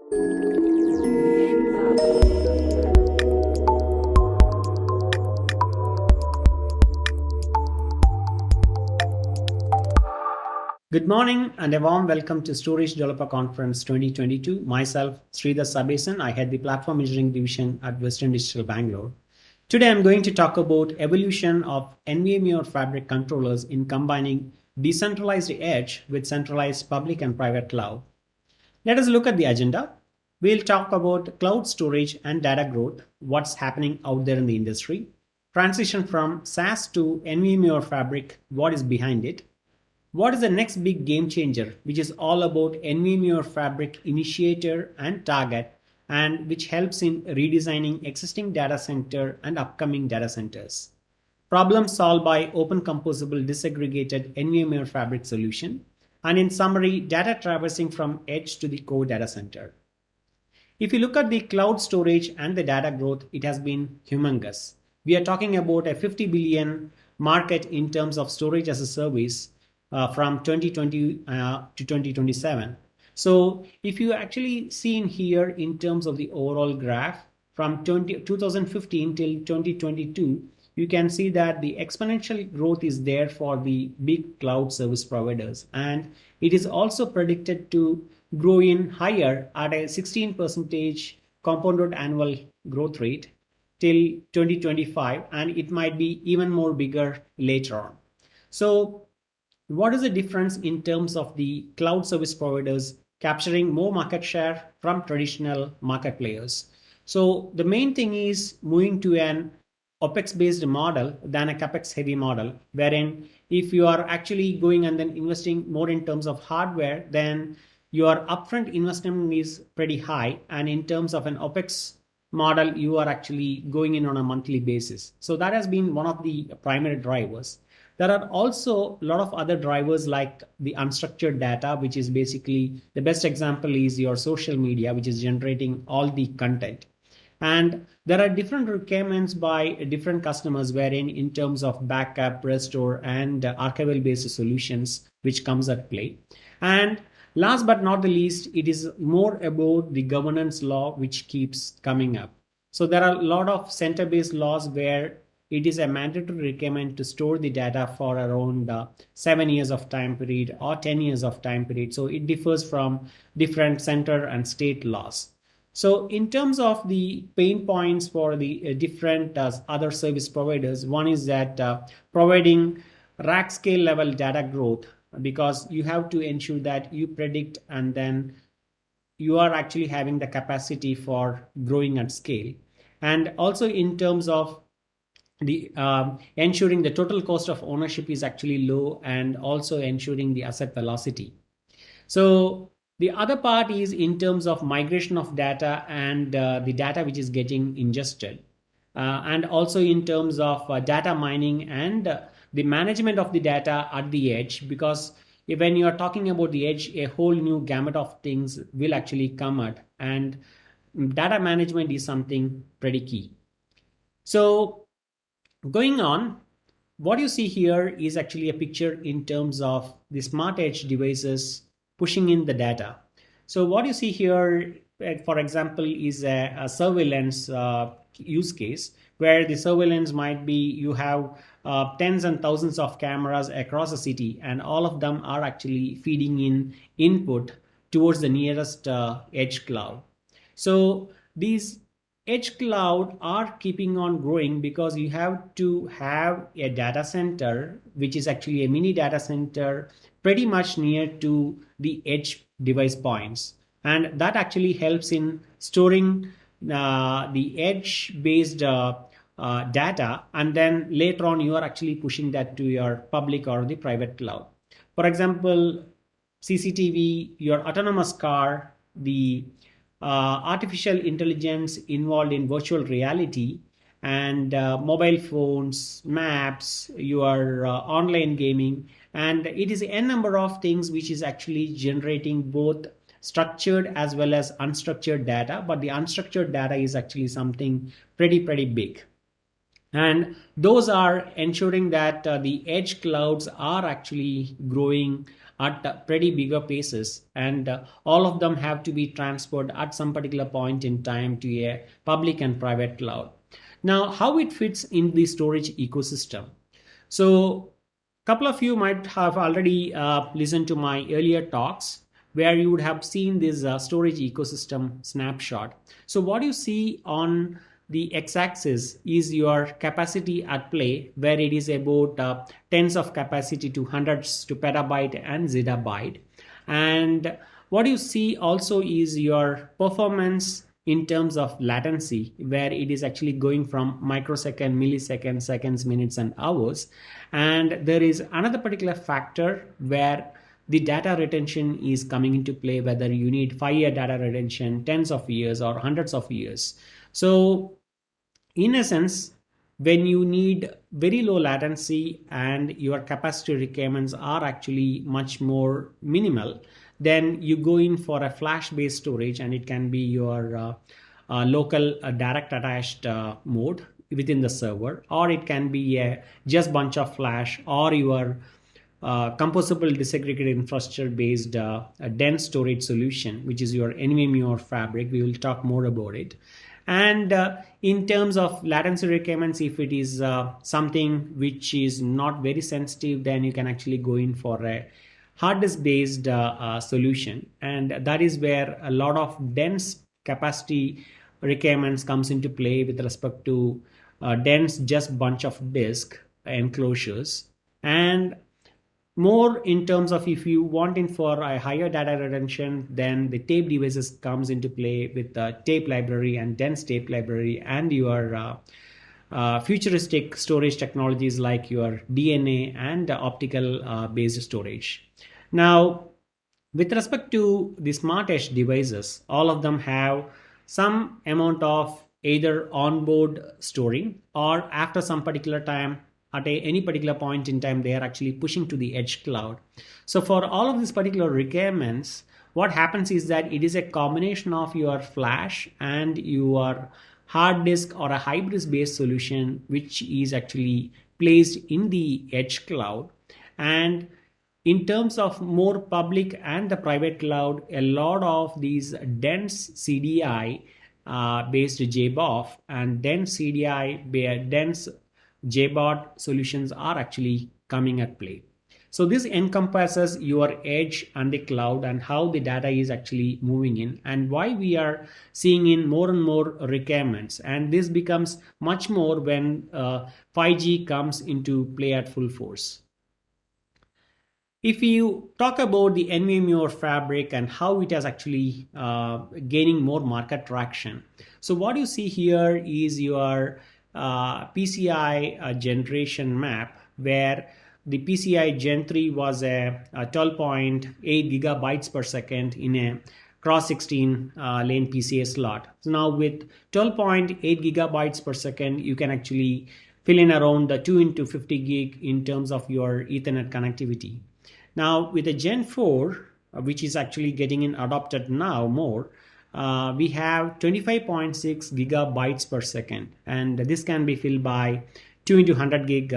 Good morning and a warm welcome to Storage Developer Conference 2022. Myself, Sridhar Sabesan. I head the Platform Engineering Division at Western Digital Bangalore. Today I'm going to talk about evolution of NVMe fabric controllers in combining decentralized edge with centralized public and private cloud. Let us look at the agenda. We'll talk about cloud storage and data growth, what's happening out there in the industry, transition from SaaS to NVMe fabric, what is behind it, what is the next big game changer, which is all about NVMe fabric initiator and target, and which helps in redesigning existing data center and upcoming data centers. Problem solved by open composable disaggregated NVMe fabric solution. And in summary, data traversing from edge to the core data center. If you look at the cloud storage and the data growth, it has been humongous. We are talking about a 50 billion market in terms of storage as a service from 2020 to 2027. So if you actually see in here in terms of the overall graph from 2015 till 2022, you can see that the exponential growth is there for the big cloud service providers. And it is also predicted to grow in higher at a 16% compounded annual growth rate till 2025. And it might be even more bigger later on. So what is the difference in terms of the cloud service providers capturing more market share from traditional market players? So the main thing is moving to an OPEX based model than a CAPEX heavy model, wherein if you are actually going and then investing more in terms of hardware, then your upfront investment is pretty high. And in terms of an OPEX model, you are actually going in on a monthly basis. So that has been one of the primary drivers. There are also a lot of other drivers like the unstructured data, which is basically the best example is your social media, which is generating all the content. And there are different requirements by different customers wherein in terms of backup, restore, and archival based solutions, which comes at play. And last but not the least, it is more about the governance law, which keeps coming up. So there are a lot of center-based laws where it is a mandatory requirement to store the data for around 7 years of time period or 10 years of time period. So it differs from different center and state laws. So in terms of the pain points for the different other service providers, one is that providing rack scale level data growth, because you have to ensure that you predict and then you are actually having the capacity for growing at scale. And also in terms of the ensuring the total cost of ownership is actually low and also ensuring the asset velocity. So the other part is in terms of migration of data and the data which is getting ingested and also in terms of data mining and the management of the data at the edge, because when you are talking about the edge, a whole new gamut of things will actually come out, and data management is something pretty key. So going on, what you see here is actually a picture in terms of the smart edge devices pushing in the data. So what you see here, for example, is a surveillance use case where the surveillance might be you have tens and thousands of cameras across a city, and all of them are actually feeding in input towards the nearest edge cloud. So these edge cloud are keeping on growing because you have to have a data center, which is actually a mini data center pretty much near to the edge device points. And that actually helps in storing the edge based data. And then later on, you are actually pushing that to your public or the private cloud. For example, CCTV, your autonomous car, the artificial intelligence involved in virtual reality, and mobile phones, maps, your online gaming, and it is a number of things which is actually generating both structured as well as unstructured data, but the unstructured data is actually something pretty big. And those are ensuring that the edge clouds are actually growing at pretty bigger paces, and all of them have to be transferred at some particular point in time to a public and private cloud. Now, how it fits in the storage ecosystem? So couple of you might have already listened to my earlier talks where you would have seen this storage ecosystem snapshot. So what you see on the x-axis is your capacity at play, where it is about tens of capacity to hundreds to petabyte and zettabyte. And what you see also is your performance in terms of latency, where it is actually going from microsecond, millisecond, seconds, minutes, and hours. And there is another particular factor where the data retention is coming into play, whether you need 5-year data retention, tens of years, or hundreds of years. So in essence, when you need very low latency and your capacity requirements are actually much more minimal, then you go in for a flash based storage, and it can be your local direct attached mode within the server, or it can be a just bunch of flash, or your composable disaggregated infrastructure based dense storage solution, which is your NVMeoF fabric. We will talk more about it. And in terms of latency requirements, if it is something which is not very sensitive, then you can actually go in for a hard disk based solution, and that is where a lot of dense capacity requirements comes into play with respect to dense just bunch of disk enclosures. And more in terms of if you want in for a higher data retention, then the tape devices comes into play with the tape library and dense tape library, and your futuristic storage technologies like your DNA and optical based storage. Now, with respect to the smart edge devices, all of them have some amount of either onboard storing, or after some particular time, at any particular point in time, they are actually pushing to the edge cloud. So for all of these particular requirements, what happens is that it is a combination of your flash and your hard disk or a hybrid based solution, which is actually placed in the edge cloud. And in terms of more public and the private cloud, a lot of these dense CDI based JBoF and dense CDI dense JBOD solutions are actually coming at play. So this encompasses your edge and the cloud and how the data is actually moving in, and why we are seeing in more and more requirements. And this becomes much more when 5G comes into play at full force. If you talk about the NVMeoF fabric and how it is actually gaining more market traction. So what you see here is your PCI generation map, where the PCI Gen 3 was a 12.8 gigabytes per second in a cross 16 lane PCA slot. So now with 12.8 gigabytes per second, you can actually fill in around the 2 into 50 gig in terms of your Ethernet connectivity. Now with the Gen 4, which is actually getting in adopted now more, we have 25.6 gigabytes per second, and this can be filled by 2 into 100 gig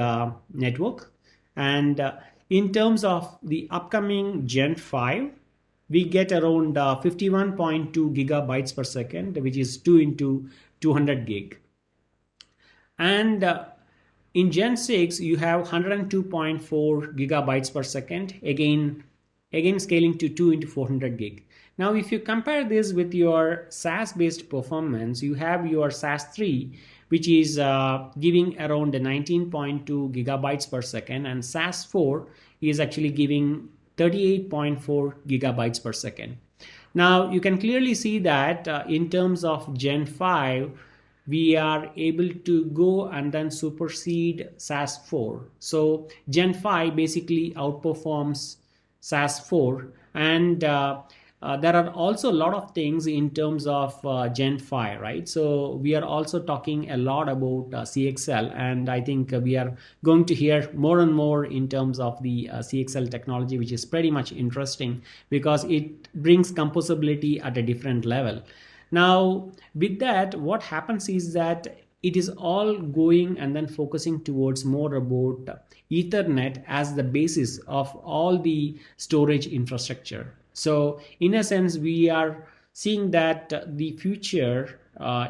network. And in terms of the upcoming Gen 5, we get around 51.2 gigabytes per second, which is 2 into 200 gig. And in Gen 6, you have 102.4 gigabytes per second, again scaling to 2 into 400 gig. Now, if you compare this with your SAS based performance, you have your SAS 3, which is giving around 19.2 gigabytes per second, and SAS 4 is actually giving 38.4 gigabytes per second. Now, you can clearly see that in terms of Gen 5, we are able to go and then supersede SAS 4. So Gen 5 basically outperforms SAS 4, and there are also a lot of things in terms of Gen 5, right? So we are also talking a lot about CXL, and I think we are going to hear more and more in terms of the CXL technology, which is pretty much interesting because it brings composability at a different level. Now, with that, what happens is that it is all going and then focusing towards more about Ethernet as the basis of all the storage infrastructure. So in a sense, we are seeing that the future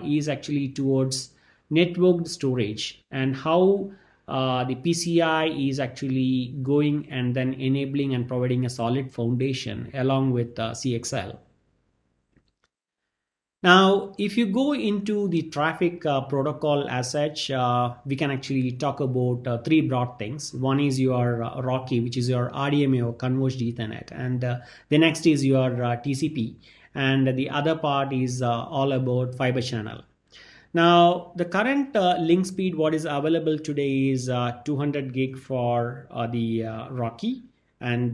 is actually towards networked storage, and how the PCI is actually going and then enabling and providing a solid foundation along with CXL. Now, if you go into the traffic protocol as such, we can actually talk about three broad things. One is your RoCE, which is your RDMA or Converged Ethernet, and the next is your TCP, and the other part is all about fiber channel. Now, the current link speed what is available today is 200 gig for the RoCE, and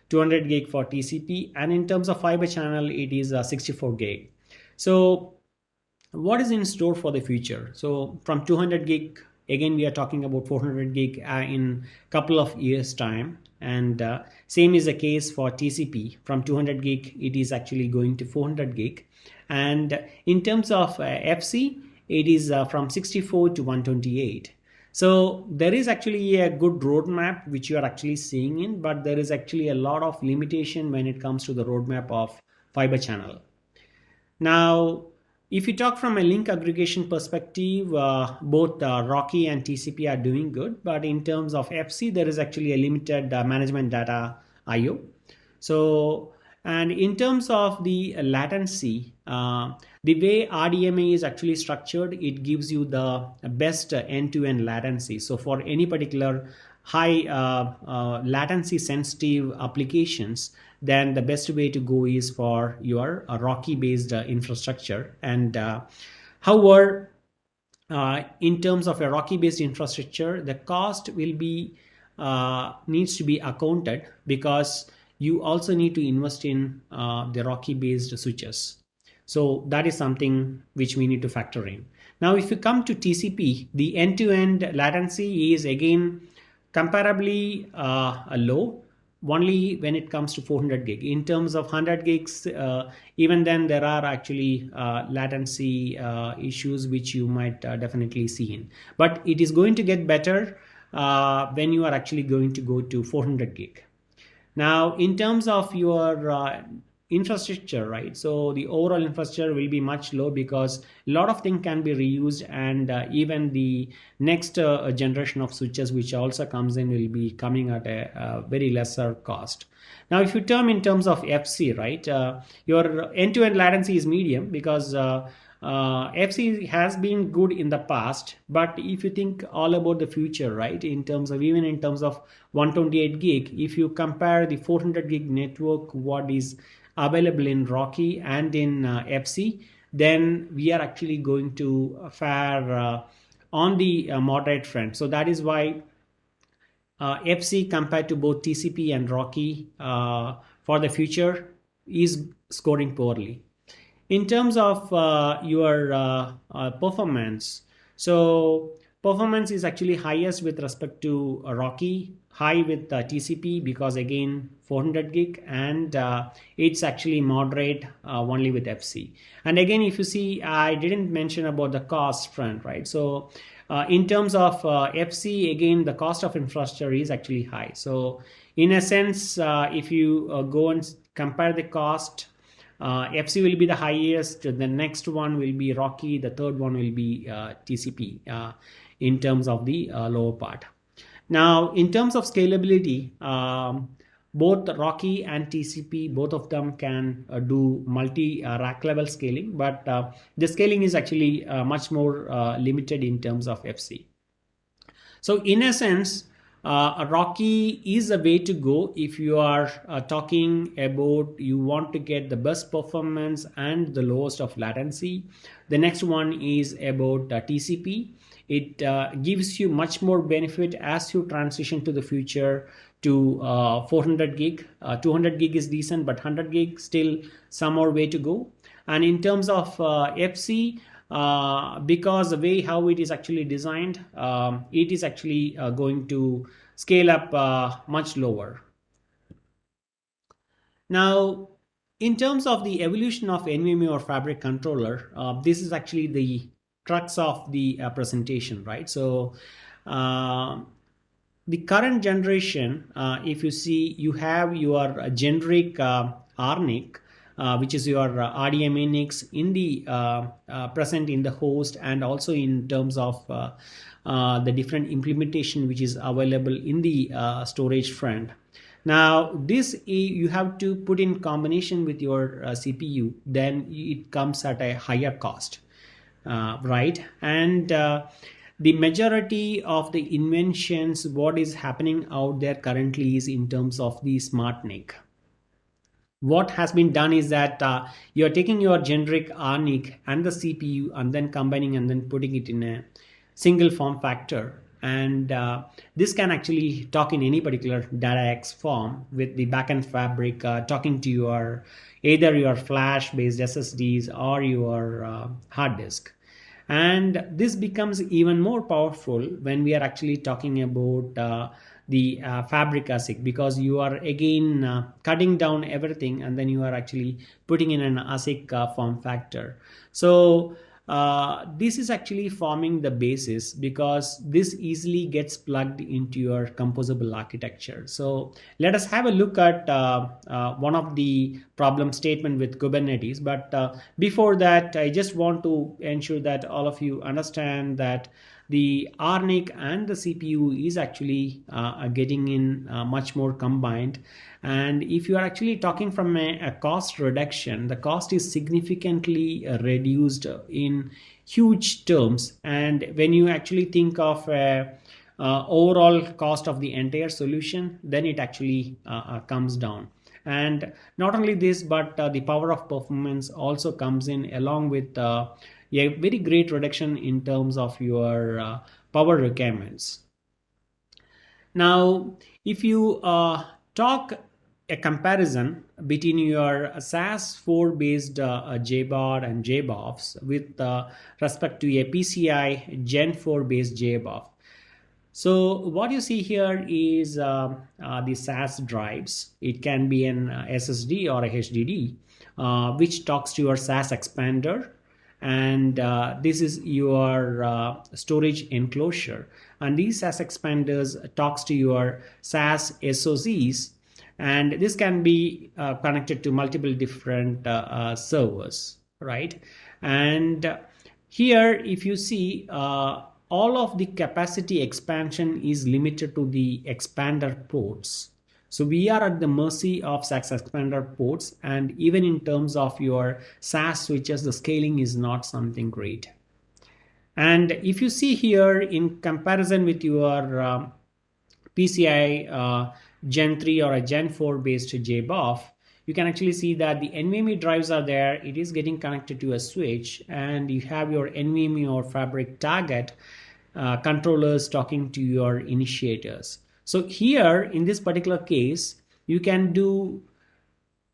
200 gig for TCP, and in terms of fiber channel, it is 64 gig. So what is in store for the future? So from 200 gig, again, we are talking about 400 gig in a couple of years time. And same is the case for TCP. From 200 gig, it is actually going to 400 gig. And in terms of FC, it is from 64 to 128. So there is actually a good roadmap which you are actually seeing in, but there is actually a lot of limitation when it comes to the roadmap of fiber channel. Now, if you talk from a link aggregation perspective, both RoCE and TCP are doing good, but in terms of FC, there is actually a limited management data IO. So, and in terms of the latency, the way RDMA is actually structured, it gives you the best end-to-end latency. So for any particular high latency sensitive applications, then the best way to go is for your RoCE based infrastructure. And however, in terms of a RoCE based infrastructure, the cost will be needs to be accounted, because you also need to invest in the RoCE based switches. So that is something which we need to factor in. Now, if you come to TCP, the end-to-end latency is again comparably low, only when it comes to 400 gig. In terms of 100 gigs, even then there are actually latency issues which you might definitely see in. But it is going to get better when you are actually going to go to 400 gig. Now, in terms of your infrastructure, right? So the overall infrastructure will be much low, because a lot of things can be reused, and even the next generation of switches which also comes in will be coming at a very lesser cost. Now, if you term in terms of FC, right, your end-to-end latency is medium, because FC has been good in the past, but if you think all about the future, right, in terms of even in terms of 128 gig, if you compare the 400 gig network, what is available in RoCE and in FC, then we are actually going to fare on the moderate front. So that is why FC compared to both TCP and RoCE for the future is scoring poorly. In terms of your performance, so performance is actually highest with respect to RoCE, high with TCP, because again 400 gig, and it's actually moderate only with FC. And again, if you see, I didn't mention about the cost front, right? So in terms of FC, again, the cost of infrastructure is actually high. So in a sense, if you go and compare the cost, FC will be the highest, the next one will be RoCE, the third one will be TCP in terms of the lower part. Now, in terms of scalability, both RoCE and TCP, both of them can do multi-rack level scaling, but the scaling is actually much more limited in terms of FC. So in a sense, RoCE is a way to go if you are talking about you want to get the best performance and the lowest of latency. The next one is about TCP. It gives you much more benefit as you transition to the future to 400 gig. 200 gig is decent, but 100 gig still some more way to go. And in terms of FC, because the way how it is actually designed, it is actually going to scale up much lower. Now, in terms of the evolution of NVMe or fabric controller, this is actually the crux of the presentation, right? So the current generation, if you see, you have your generic RNIC, which is your RDMA NICs in the present in the host, and also in terms of the different implementation which is available in the storage front. Now this you have to put in combination with your CPU, then it comes at a higher cost, right? And the majority of the inventions what is happening out there currently is in terms of the smart NIC. What has been done is that you're taking your generic RNIC and the CPU and then combining and then putting it in a single form factor, and this can actually talk in any particular DataX form with the backend fabric talking to your either your flash based SSDs or your hard disk. And this becomes even more powerful when we are actually talking about the fabric ASIC, because you are again cutting down everything and then you are actually putting in an ASIC form factor. So this is actually forming the basis, because this easily gets plugged into your composable architecture. So let us have a look at one of the problem statement with Kubernetes. But before that, I just want to ensure that all of you understand that the RNIC and the CPU is actually getting in much more combined. And if you are actually talking from a cost reduction, the cost is significantly reduced in huge terms. And when you actually think of overall cost of the entire solution, then it actually comes down. And not only this, but the power of performance also comes in along with a very great reduction in terms of your power requirements. Now, if you talk a comparison between your SAS 4 based JBOD and JBOFs with respect to a PCI Gen 4 based JBOF. So what you see here is the SAS drives. It can be an SSD or a HDD, which talks to your SAS expander. And this is your storage enclosure. And these SAS expanders talks to your SAS SOCs. And this can be connected to multiple different servers, right? And here, if you see, all of the capacity expansion is limited to the expander ports. So we are at the mercy of SAS expander ports, and even in terms of your SAS switches, the scaling is not something great. And if you see here in comparison with your PCI Gen 3 or a Gen 4 based JBOF, you can actually see that the NVMe drives are there. It is getting connected to a switch, and you have your NVMe or fabric target controllers talking to your initiators. So here in this particular case, you can do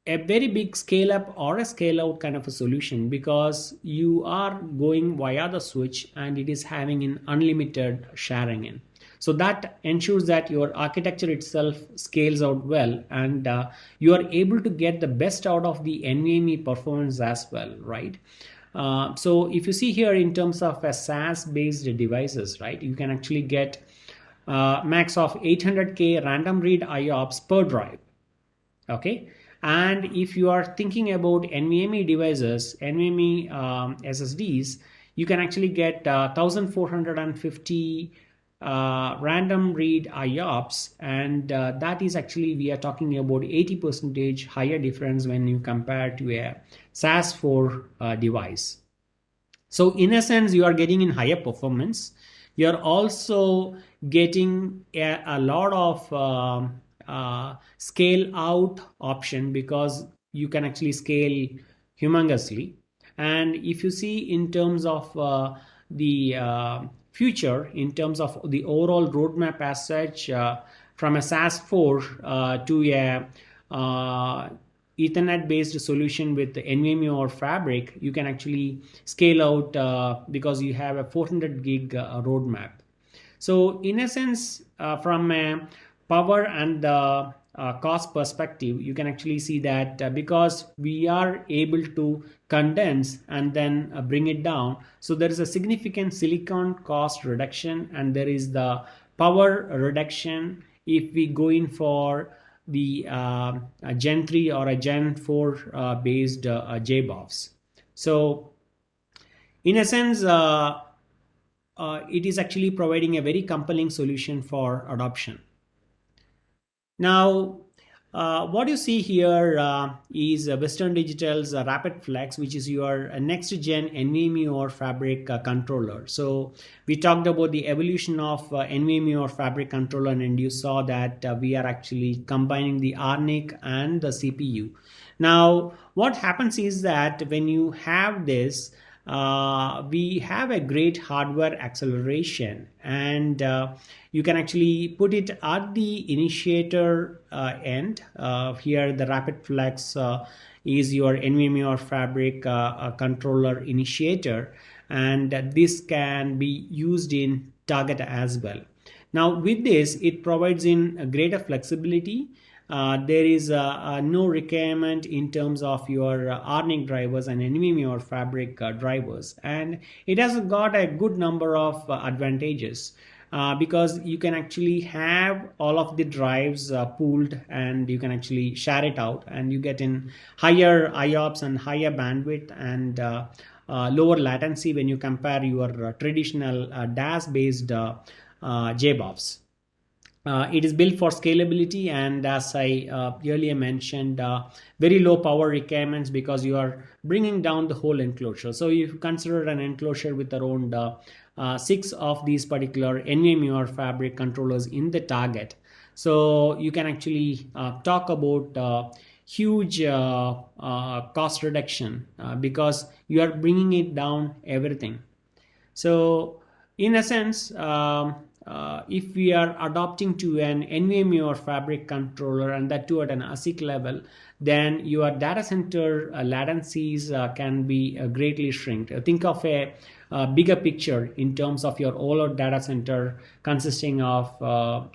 a very big scale up or a scale out kind of a solution, because you are going via the switch and it is having an unlimited sharing in. So that ensures that your architecture itself scales out well, and you are able to get the best out of the NVMe performance as well, right? So if you see here in terms of a SAS based devices, right, you can actually get max of 800K random read IOPS per drive. Okay. And if you are thinking about NVMe devices, NVMe SSDs, you can actually get 1450 random read IOPS, and that is actually, we are talking about 80% higher difference when you compare to a SAS 4 device. So in a sense, you are getting in higher performance. You are also getting a lot of scale out option, because you can actually scale humongously. And if you see in terms of the future, in terms of the overall roadmap as such, from a SAS 4 to a Ethernet based solution with the NVMe or fabric, you can actually scale out because you have a 400 gig roadmap. So in a sense, from a power and cost perspective, you can actually see that because we are able to condense and then bring it down, so there is a significant silicon cost reduction, and there is the power reduction if we go in for the a Gen 3 or a Gen 4 based JBOFs. So in a sense, it is actually providing a very compelling solution for adoption. Now, what you see here is Western Digital's Rapid Flex, which is your next gen NVMe Fabric controller. So we talked about the evolution of NVMe Fabric controller, and you saw that we are actually combining the RNIC and the CPU. Now, what happens is that when you have this, we have a great hardware acceleration, and you can actually put it at the initiator end. Here the Rapid Flex is your NVMe Fabric controller initiator, and this can be used in target as well. Now with this, it provides in a greater flexibility. There is no requirement in terms of your RNIC drivers and NVMe Fabric drivers, and it has got a good number of advantages because you can actually have all of the drives pooled, and you can actually share it out, and you get in higher IOPS and higher bandwidth and lower latency when you compare your traditional DAS based JBOFs. It is built for scalability, and as I earlier mentioned, very low power requirements because you are bringing down the whole enclosure. So if you consider an enclosure with around 6 of these particular NVMe Fabric controllers in the target, so you can actually talk about huge cost reduction because you are bringing it down everything. So in a sense, if we are adopting to an NVMe Fabric controller, and that too at an ASIC level, then your data center latencies can be greatly shrinked. Think of a bigger picture in terms of your all data center consisting of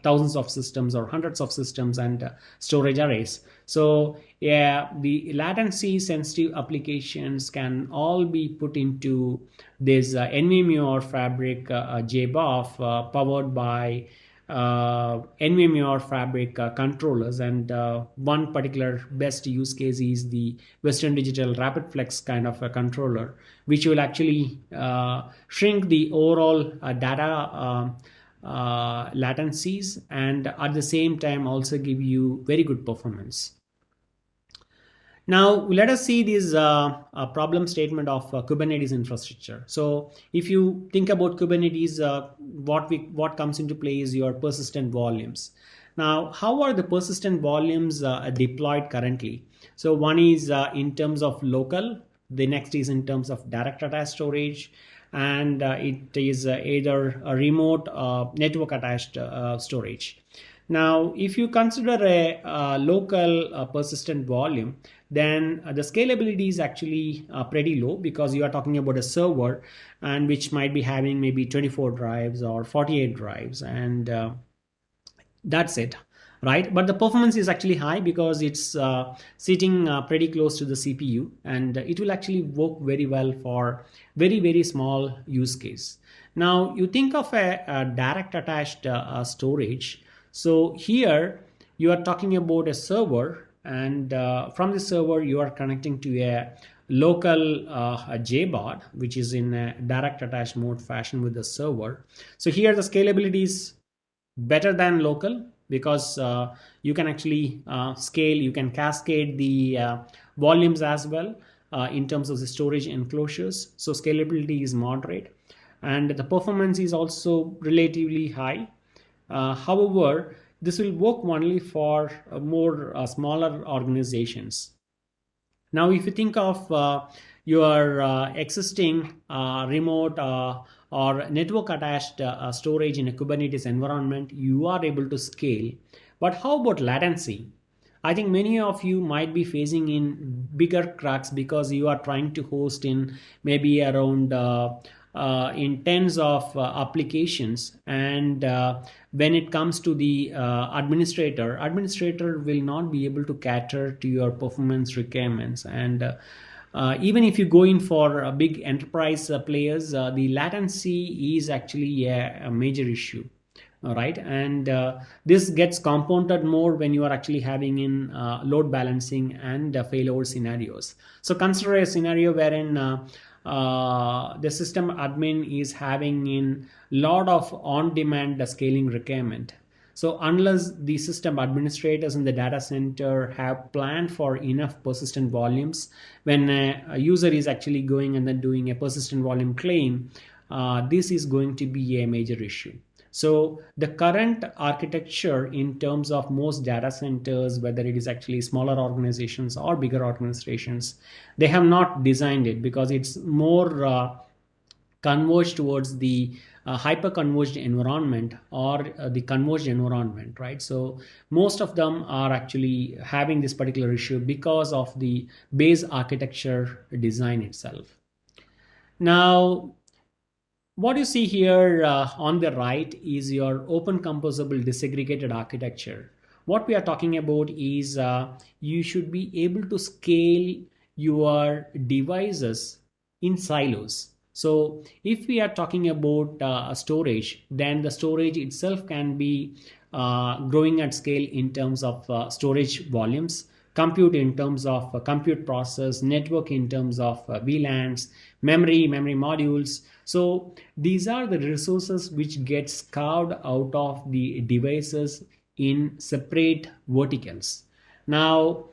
thousands of systems or hundreds of systems and storage arrays. So yeah, the latency sensitive applications can all be put into this NVMe Fabric JBOF powered by NVMe Fabric controllers, and one particular best use case is the Western Digital Rapid Flex kind of a controller, which will actually shrink the overall data latencies, and at the same time also give you very good performance. Now let us see this problem statement of Kubernetes infrastructure. So if you think about Kubernetes, what comes into play is your persistent volumes. Now, how are the persistent volumes deployed currently? So one is in terms of local, the next is in terms of direct attached storage, and it is either a remote network attached storage. Now, if you consider a local persistent volume, then the scalability is actually pretty low because you are talking about a server, and which might be having maybe 24 drives or 48 drives, and that's it, right? But the performance is actually high because it's sitting pretty close to the CPU, and it will actually work very well for very, very small use case. Now, you think of a direct attached storage. So here you are talking about a server, and from the server you are connecting to a local JBOD, which is in a direct attached mode fashion with the server. So here the scalability is better than local because you can actually scale, you can cascade the volumes as well in terms of the storage enclosures. So scalability is moderate, and the performance is also relatively high. However, this will work only for more smaller organizations. Now, if you think of your existing remote or network attached storage in a Kubernetes environment, you are able to scale. But how about latency? I think many of you might be facing in bigger crux because you are trying to host in maybe around in tens of applications, and when it comes to the administrator will not be able to cater to your performance requirements. And even if you go in for big enterprise players, the latency is actually a major issue. All right, and this gets compounded more when you are actually having in load balancing and failover scenarios. So consider a scenario wherein the system admin is having in lot of on-demand scaling requirement. So unless the system administrators in the data center have planned for enough persistent volumes, when a user is actually going and then doing a persistent volume claim, this is going to be a major issue. So the current architecture in terms of most data centers, whether it is actually smaller organizations or bigger organizations, they have not designed it because it's more converged towards the hyper converged environment or the converged environment, right? So most of them are actually having this particular issue because of the base architecture design itself. Now, what you see here on the right is your open composable disaggregated architecture. What we are talking about is you should be able to scale your devices in silos. So if we are talking about storage, then the storage itself can be growing at scale in terms of storage volumes, compute in terms of compute process, network in terms of VLANs, memory modules. So these are the resources which gets carved out of the devices in separate verticals. Now,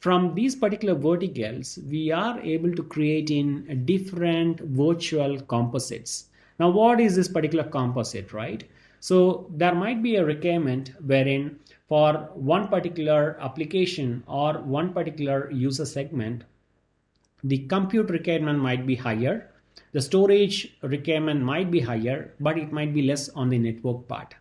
from these particular verticals, we are able to create in different virtual composites. Now, what is this particular composite, right? So there might be a requirement wherein for one particular application or one particular user segment, the compute requirement might be higher, the storage requirement might be higher, but it might be less on the network part.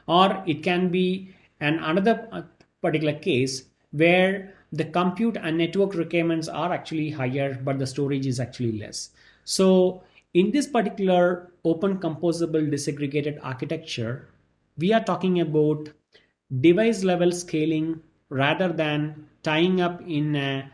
Or it can be another particular case where the compute and network requirements are actually higher, but the storage is actually less. So in this particular open composable disaggregated architecture, we are talking about device level scaling rather than tying up in a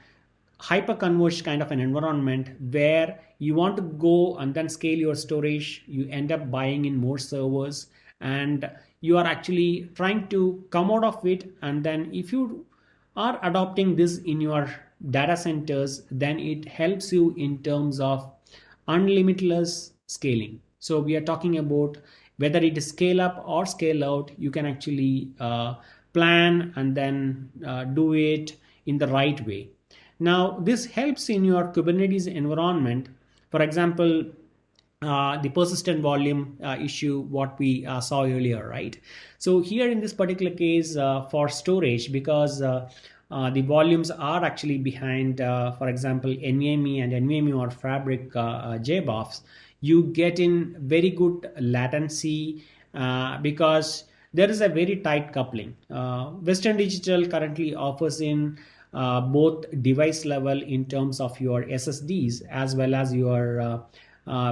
hyper-converged kind of an environment where you want to go and then scale your storage, you end up buying in more servers, and you are actually trying to come out of it. And then if you are adopting this in your data centers, then it helps you in terms of unlimitless scaling. So we are talking about whether it is scale up or scale out, you can actually plan and then do it in the right way. Now, this helps in your Kubernetes environment. For example, the persistent volume issue, what we saw earlier, right? So here in this particular case for storage, because the volumes are actually behind, for example, NVMe and NVMeoF Fabric JBOFs, you get in very good latency because there is a very tight coupling. Western Digital currently offers in both device level in terms of your SSDs as well as your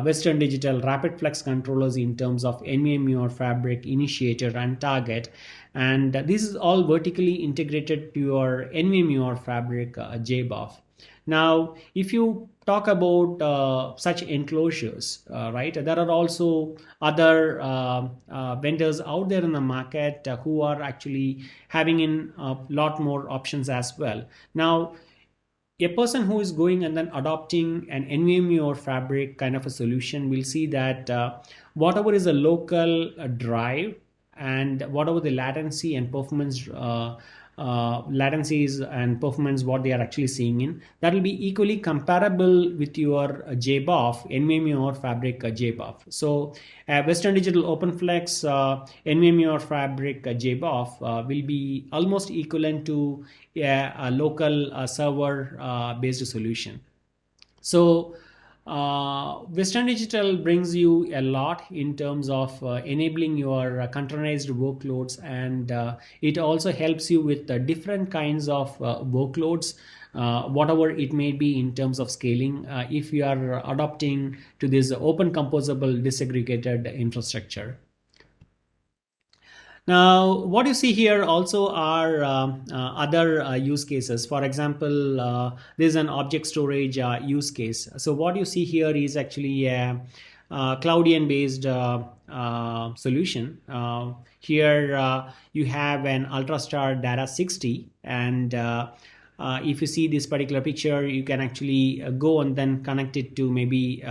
Western Digital Rapid Flex controllers in terms of NVMeoF Fabric, Initiator, and Target. And this is all vertically integrated to your NVMeoF Fabric JBOF. Now, if you talk about such enclosures, right, there are also other vendors out there in the market who are actually having in a lot more options as well. Now, a person who is going and then adopting an NVMe or Fabric kind of a solution will see that whatever is a local drive and whatever the latency and performance latencies and performance what they are actually seeing in, that will be equally comparable with your JBOF, NVMe or Fabric JBOF. So Western Digital OpenFlex NVMe or Fabric JBOF will be almost equivalent to a local server based solution. So Western Digital brings you a lot in terms of enabling your containerized workloads, and it also helps you with different kinds of workloads whatever it may be in terms of scaling, if you are adopting to this open composable disaggregated infrastructure. Now, what you see here also are other use cases. For example, there's an object storage use case. So what you see here is actually a Cloudian based solution. Here you have an UltraStar Data 60, and if you see this particular picture, you can actually go and then connect it to maybe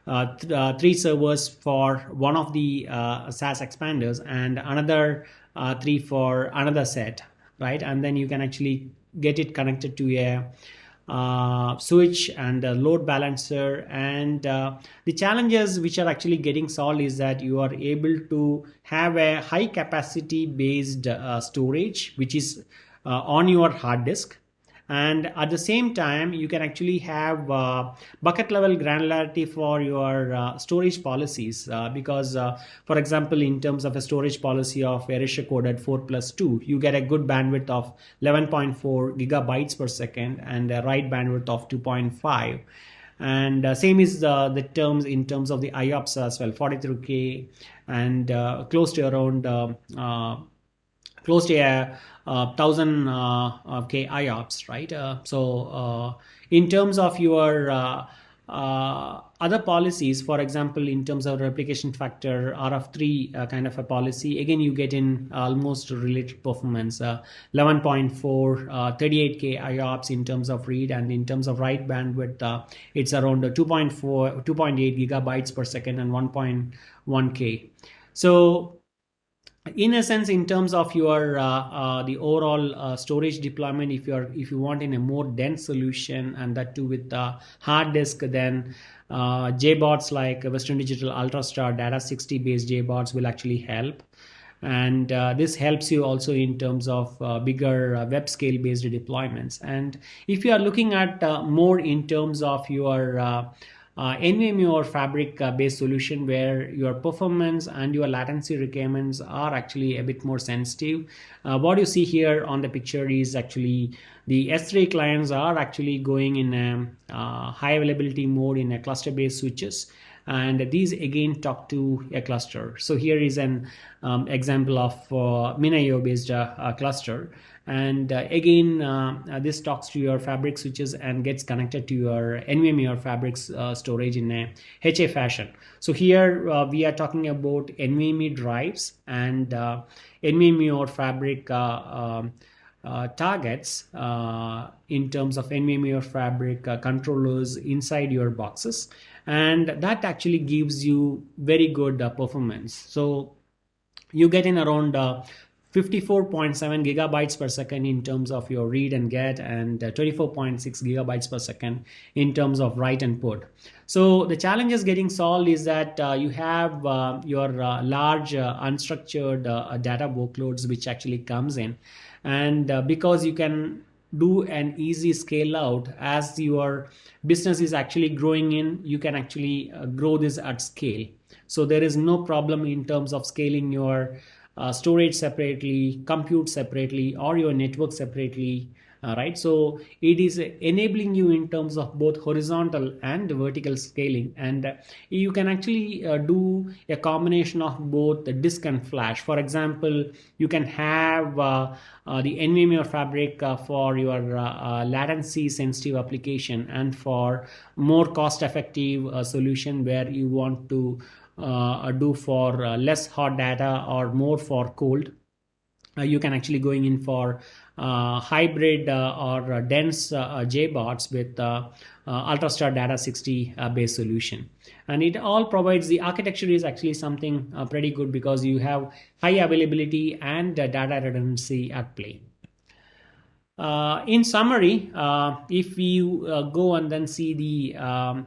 3 servers for one of the SAS expanders and another 3 for another set, right? And then you can actually get it connected to a switch and a load balancer. And the challenges which are actually getting solved is that you are able to have a high capacity based storage which is on your hard disk. And at the same time, you can actually have bucket level granularity for your storage policies, because for example, in terms of a storage policy of erasure coded 4+2, you get a good bandwidth of 11.4 gigabytes per second and a write bandwidth of 2.5. And same is the terms in terms of the IOPS as well, 43K and close to around close to a 1000 K IOPS, right? In terms of your other policies, for example, in terms of replication factor, RF3 kind of a policy, again, you get in almost related performance, 11.4, 38K IOPS in terms of read, and in terms of write bandwidth, it's around 2.4, 2.8 gigabytes per second and 1.1K. So in a sense, in terms of your the overall storage deployment, if you want in a more dense solution, and that too with hard disk, then JBots like Western Digital UltraStar Data 60 based JBots will actually help. And this helps you also in terms of bigger web scale based deployments. And if you are looking at more in terms of your NVMe or Fabric based solution, where your performance and your latency requirements are actually a bit more sensitive. What you see here on the picture is actually the S3 clients are actually going in a high availability mode in a cluster based switches, and these again talk to a cluster. So here is an example of NVMe-oF based cluster. And again, this talks to your Fabric switches and gets connected to your NVMe or Fabric storage in a HA fashion. So here we are talking about NVMe drives and NVMe or Fabric targets in terms of NVMe or Fabric controllers inside your boxes, and that actually gives you very good performance. So you get in around 54.7 gigabytes per second in terms of your read and get, and 24.6 gigabytes per second in terms of write and put. So the challenges getting solved is that you have your large unstructured data workloads which actually comes in, and because you can do an easy scale out as your business is actually growing in, you can actually grow this at scale. So there is no problem in terms of scaling your storage separately, compute separately, or your network separately, right? So it is enabling you in terms of both horizontal and vertical scaling, and you can actually do a combination of both the disk and flash. For example, you can have the NVMe or Fabric for your latency sensitive application, and for more cost effective solution where you want to do for less hot data or more for cold, you can actually going in for hybrid or dense JBots with UltraStar Data 60 based solution. And it all provides, the architecture is actually something pretty good because you have high availability and data redundancy at play. In summary, if you go and then see the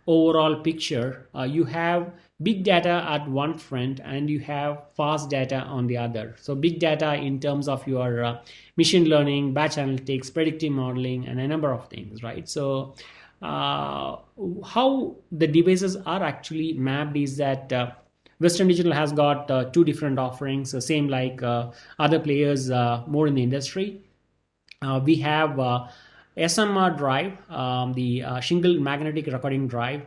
overall picture, you have big data at one front and you have fast data on the other. So big data in terms of your machine learning, batch analytics, predictive modeling, and a number of things, right? So how the devices are actually mapped is that Western Digital has got two different offerings, same like other players more in the industry. We have SMR drive, the single magnetic recording drive,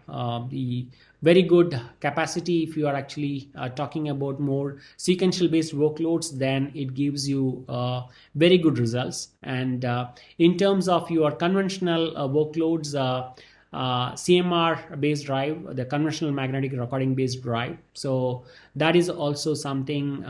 the very good capacity. If you are actually talking about more sequential based workloads, then it gives you very good results. And in terms of your conventional workloads, CMR based drive, the conventional magnetic recording based drive, so that is also something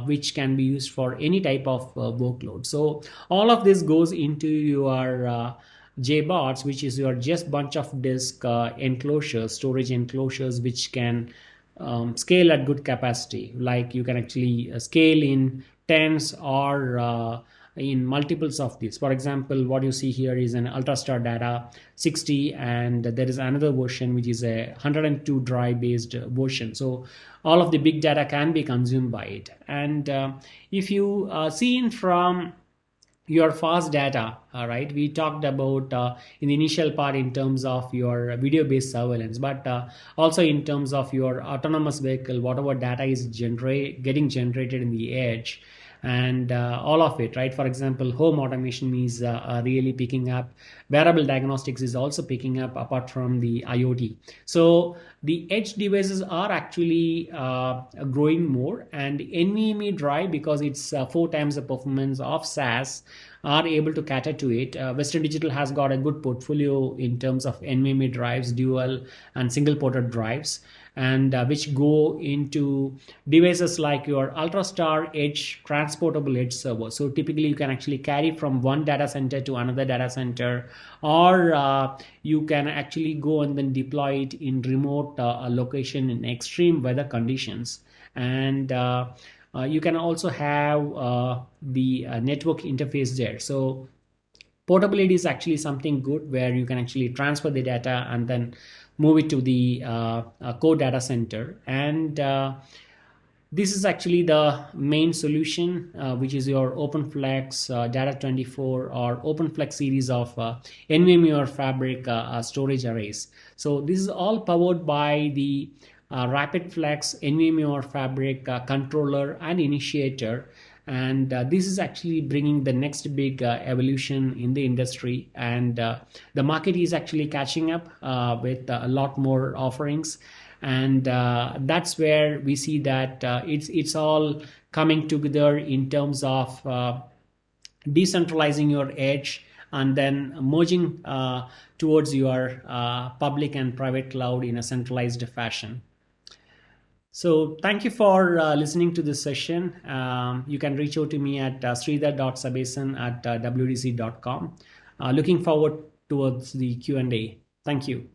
which can be used for any type of workload. So all of this goes into your JBots, which is your just bunch of disk enclosures, storage enclosures, which can scale at good capacity. Like you can actually scale in tens or in multiples of these. For example, what you see here is an Ultrastar Data 60, and there is another version which is a 102 drive based version. So all of the big data can be consumed by it. And if you seen from your fast data, right, we talked about in the initial part in terms of your video based surveillance, but also in terms of your autonomous vehicle, whatever data is getting generated in the edge, and all of it, right? For example, home automation is really picking up. Wearable diagnostics is also picking up, apart from the IoT. So the edge devices are actually growing more, and NVMe drive, because it's 4 times the performance of SAS, are able to cater to it. Western Digital has got a good portfolio in terms of NVMe drives, dual and single ported drives, and which go into devices like your Ultrastar Edge transportable edge server. So typically you can actually carry from one data center to another data center, or you can actually go and then deploy it in remote location in extreme weather conditions. And you can also have the network interface there. So portability is actually something good, where you can actually transfer the data and then move it to the core data center. And this is actually the main solution, which is your OpenFlex Data24 or OpenFlex series of NVMeoF fabric storage arrays. So this is all powered by the RapidFlex NVMeoF fabric controller and initiator. And this is actually bringing the next big evolution in the industry, and the market is actually catching up with a lot more offerings. And that's where we see that it's all coming together in terms of decentralizing your edge and then merging towards your public and private cloud in a centralized fashion. So thank you for listening to this session. You can reach out to me at sridhar.sabesan@wdc.com. Looking forward towards the Q&A. Thank you.